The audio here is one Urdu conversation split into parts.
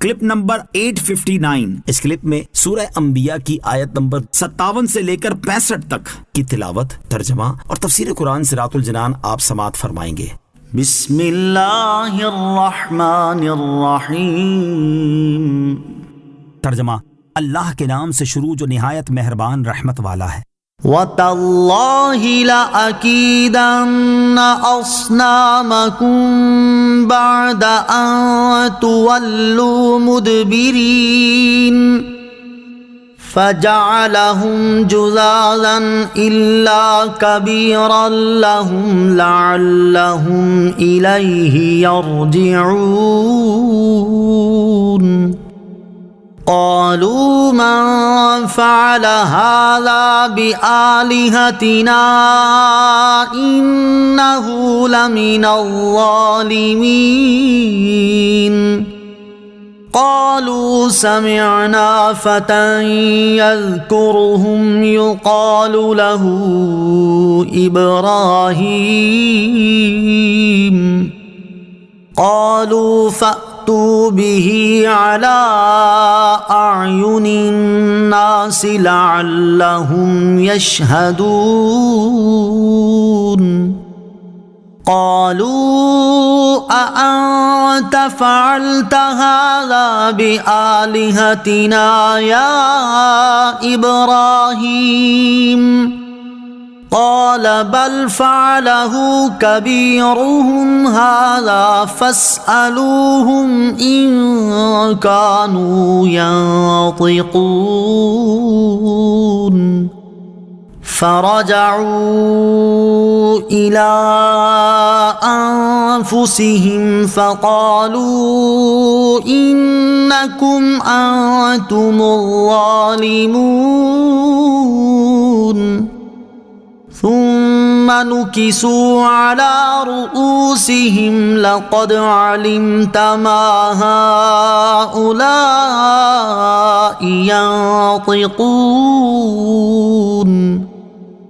Clip number 859۔ اس کلپ میں سورہ انبیاء کی آیت نمبر 57 سے لے کر 65 تک کی تلاوت، ترجمہ اور تفسیر قرآن صراط الجنان آپ سماعت فرمائیں گے۔ بسم اللہ الرحمن الرحیم۔ ترجمہ: اللہ کے نام سے شروع جو نہایت مہربان رحمت والا ہے۔ وَتَاللَّهِ لَأَكِيدَنَّ أَصْنَامَكُمْ بَعْدَ أَن تُوَلُّوا مُدْبِرِينَ فَجَعَلَهُمْ جُذَاذًا إِلَّا كَبِيرًا لَهُمْ لَعَلَّهُمْ إِلَيْهِ يَرْجِعُونَ قالوا من فعل هذا بآلهتنا إنه لمن الظالمين قالوا سمعنا فتى يذكرهم يقال له إبراهيم قالوا فأتوا به على أعين الناس لعلهم يشهدون قالوا أأنت فعلت هذا بآلهتنا يا إبراهيم قال بل فعله كبيرهم هذا فاسألوهم إن كانوا ينطقون فرجعوا إلى أنفسهم فقالوا إنكم أنتم الظالمون ثم نكسوا على رؤوسهم لقد علمت ما هؤلاء ينطقون۔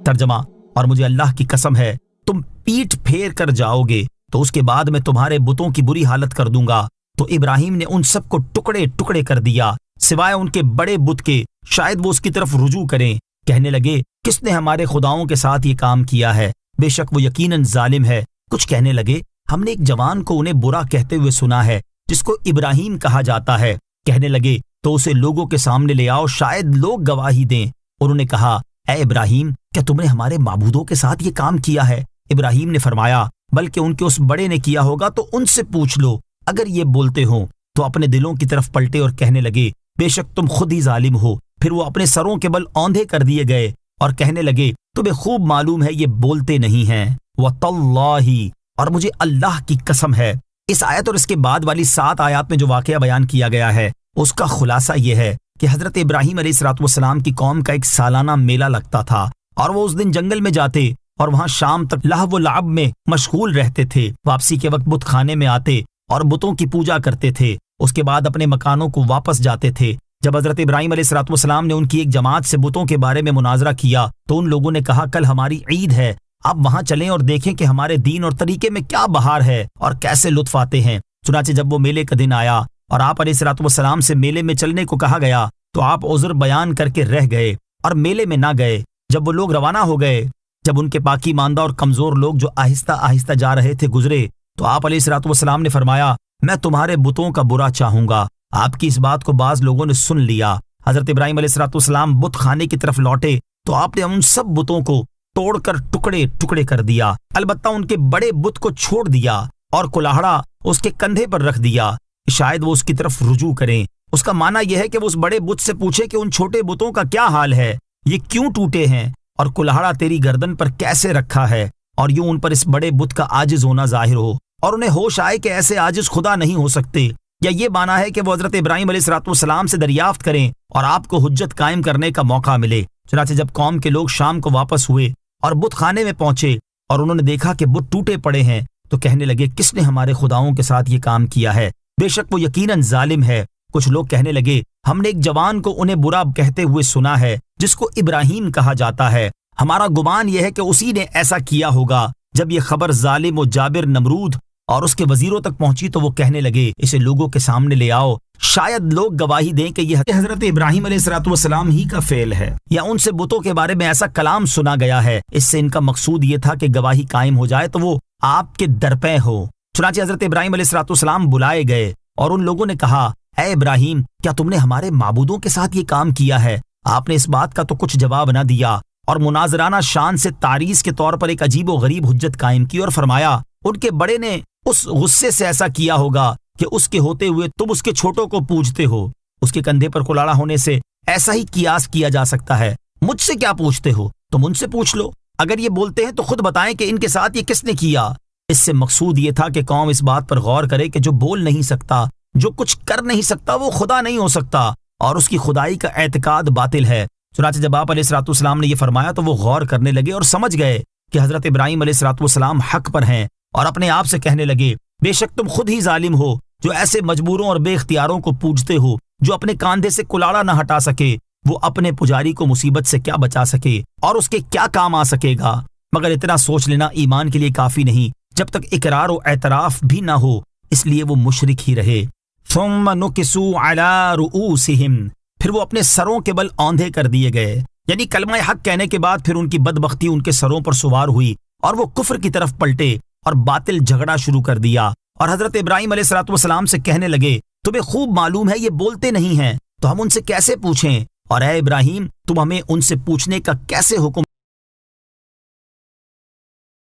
ترجمہ: اور مجھے اللہ کی قسم ہے تم پیٹھ پھیر کر جاؤ گے تو اس کے بعد میں تمہارے بتوں کی بری حالت کر دوں گا۔ تو ابراہیم نے ان سب کو ٹکڑے ٹکڑے کر دیا سوائے ان کے بڑے بت کے، شاید وہ اس کی طرف رجوع کریں۔ کہنے لگے کس نے ہمارے خداؤں کے ساتھ یہ کام کیا ہے، بے شک وہ یقیناً ظالم ہے۔ کچھ کہنے لگے ہم نے ایک جوان کو انہیں برا کہتے ہوئے سنا ہے جس کو ابراہیم کہا جاتا ہے۔ کہنے لگے تو اسے لوگوں کے سامنے لے آؤ، شاید لوگ گواہی دیں۔ انہوں نے کہا اے ابراہیم، کیا تم نے ہمارے معبودوں کے ساتھ یہ کام کیا ہے؟ ابراہیم نے فرمایا بلکہ ان کے اس بڑے نے کیا ہوگا تو ان سے پوچھ لو، اگر یہ بولتے ہوں۔ تو اپنے دلوں کی طرف پلٹے اور کہنے لگے بے شک تم خود ہی ظالم ہو۔ پھر وہ اپنے سروں کے بل اوندھے کر دیے گئے اور کہنے لگے تمہیں خوب معلوم ہے یہ بولتے نہیں ہیں۔ وَتَاللَّهِ، اور مجھے اللہ کی قسم ہے۔ اس آیت اور اس کے بعد والی 7 آیات میں جو واقعہ بیان کیا گیا ہے اس کا خلاصہ یہ ہے کہ حضرت ابراہیم علیہ السلام کی قوم کا ایک سالانہ میلہ لگتا تھا اور وہ اس دن جنگل میں جاتے اور وہاں شام تک لہو و لعب میں مشغول رہتے تھے۔ واپسی کے وقت بت خانے میں آتے اور بتوں کی پوجا کرتے تھے۔ اس کے بعد اپنے مکانوں کو واپس جاتے تھے۔ جب حضرت ابراہیم علیہ السلام نے ان کی ایک جماعت سے بتوں کے بارے میں مناظرہ کیا تو ان لوگوں نے کہا کل ہماری عید ہے، آپ وہاں چلیں اور دیکھیں کہ ہمارے دین اور طریقے میں کیا بہار ہے اور کیسے لطف آتے ہیں۔ چنانچہ جب وہ میلے کا دن آیا اور آپ علیہ السلام سے میلے میں چلنے کو کہا گیا تو آپ عذر بیان کر کے رہ گئے اور میلے میں نہ گئے۔ جب وہ لوگ روانہ ہو گئے، جب ان کے پاکی ماندہ اور کمزور لوگ جو آہستہ آہستہ جا رہے تھے گزرے تو آپ علیہ السلام نے فرمایا میں تمہارے بتوں کا برا چاہوں گا۔ آپ کی اس بات کو بعض لوگوں نے سن لیا۔ حضرت ابراہیم علیہ السلام بت خانے کی طرف لوٹے تو آپ نے ان سب بتوں کو توڑ کر ٹکڑے ٹکڑے کر دیا، البتہ ان کے بڑے بت کو چھوڑ دیا اور کلاہڑا اس کے کندھے پر رکھ دیا، شاید وہ اس کی طرف رجوع کریں۔ اس کا معنی یہ ہے کہ وہ اس بڑے بت سے پوچھے کہ ان چھوٹے بتوں کا کیا حال ہے، یہ کیوں ٹوٹے ہیں اور کلاہڑا تیری گردن پر کیسے رکھا ہے، اور یوں ان پر اس بڑے بت کا عاجز ہونا ظاہر ہو اور انہیں ہوش آئے کہ ایسے عاجز خدا نہیں ہو سکتے۔ یا یہ معنی ہے کہ وہ حضرت ابراہیم علیہ السلام سے دریافت کریں اور آپ کو حجت قائم کرنے کا موقع ملے۔ چنانچہ جب قوم کے لوگ شام کو واپس ہوئے اور بت خانے میں پہنچے اور انہوں نے دیکھا کہ بت ٹوٹے پڑے ہیں تو کہنے لگے کس نے ہمارے خداؤں کے ساتھ یہ کام کیا ہے، بے شک وہ یقیناً ظالم ہے۔ کچھ لوگ کہنے لگے ہم نے ایک جوان کو انہیں برا کہتے ہوئے سنا ہے جس کو ابراہیم کہا جاتا ہے، ہمارا گمان یہ ہے کہ اسی نے ایسا کیا ہوگا۔ جب یہ خبر ظالم و جابر نمرود اور اس کے وزیروں تک پہنچی تو وہ کہنے لگے اسے لوگوں کے سامنے لے آؤ، شاید لوگ گواہی دیں کہ یہ حضرت ابراہیم علیہ الصلوۃ والسلام ہی کا فعل ہے، یا ان سے بتوں کے بارے میں ایسا کلام سنا گیا ہے۔ اس سے ان کا مقصود یہ تھا کہ گواہی قائم ہو جائے تو وہ آپ کے درپے ہو۔ چنانچہ حضرت ابراہیم علیہ الصلوۃ والسلام بلائے گئے اور ان لوگوں نے کہا، اے ابراہیم، کیا تم نے ہمارے معبودوں کے ساتھ یہ کام کیا ہے؟ آپ نے اس بات کا تو کچھ جواب نہ دیا اور مناظرانہ شان سے تعریض کے طور پر ایک عجیب و غریب حجت قائم کی اور فرمایا، ان کے بڑے نے اس غصے سے ایسا کیا ہوگا کہ اس کے ہوتے ہوئے تم اس کے چھوٹوں کو پوجتے ہو۔ اس کے کندھے پر کلاڑا ہونے سے ایسا ہی قیاس کیا جا سکتا ہے۔ مجھ سے کیا پوچھتے ہو؟ تم ان سے پوچھ لو، اگر یہ بولتے ہیں تو خود بتائیں کہ ان کے ساتھ یہ کس نے کیا۔ اس سے مقصود یہ تھا کہ قوم اس بات پر غور کرے کہ جو بول نہیں سکتا، جو کچھ کر نہیں سکتا، وہ خدا نہیں ہو سکتا، اور اس کی خدائی کا اعتقاد باطل ہے۔ چنانچہ جب آپ علیہ الصلوۃ والسلام نے یہ فرمایا تو وہ غور کرنے لگے اور سمجھ گئے کہ حضرت ابراہیم علیہ الصلوۃ والسلام حق پر ہیں، اور اپنے آپ سے کہنے لگے، بے شک تم خود ہی ظالم ہو جو ایسے مجبوروں اور بے اختیاروں کو پوجتے ہو۔ جو اپنے کاندھے سے کلاڑا نہ ہٹا سکے، وہ اپنے پجاری کو مصیبت سے کیا بچا سکے اور اس کے کیا کام آ سکے گا؟ مگر اتنا سوچ لینا ایمان کے لیے کافی نہیں جب تک اقرار و اعتراف بھی نہ ہو، اس لیے وہ مشرک ہی رہے۔ ثم نکسوا علی رؤوسہم، پھر وہ اپنے سروں کے بل اوندھے کر دیے گئے، یعنی کلمہ حق کہنے کے بعد پھر ان کی بدبختی ان کے سروں پر سوار ہوئی اور وہ کفر کی طرف پلٹے اور باطل جھگڑا شروع کر دیا، اور حضرت ابراہیم علیہ الصلوۃ والسلام سے کہنے لگے، تمہیں خوب معلوم ہے یہ بولتے نہیں ہیں، تو ہم ان سے کیسے پوچھیں؟ اور اے ابراہیم، تم ہمیں ان سے پوچھنے کا کیسے حکم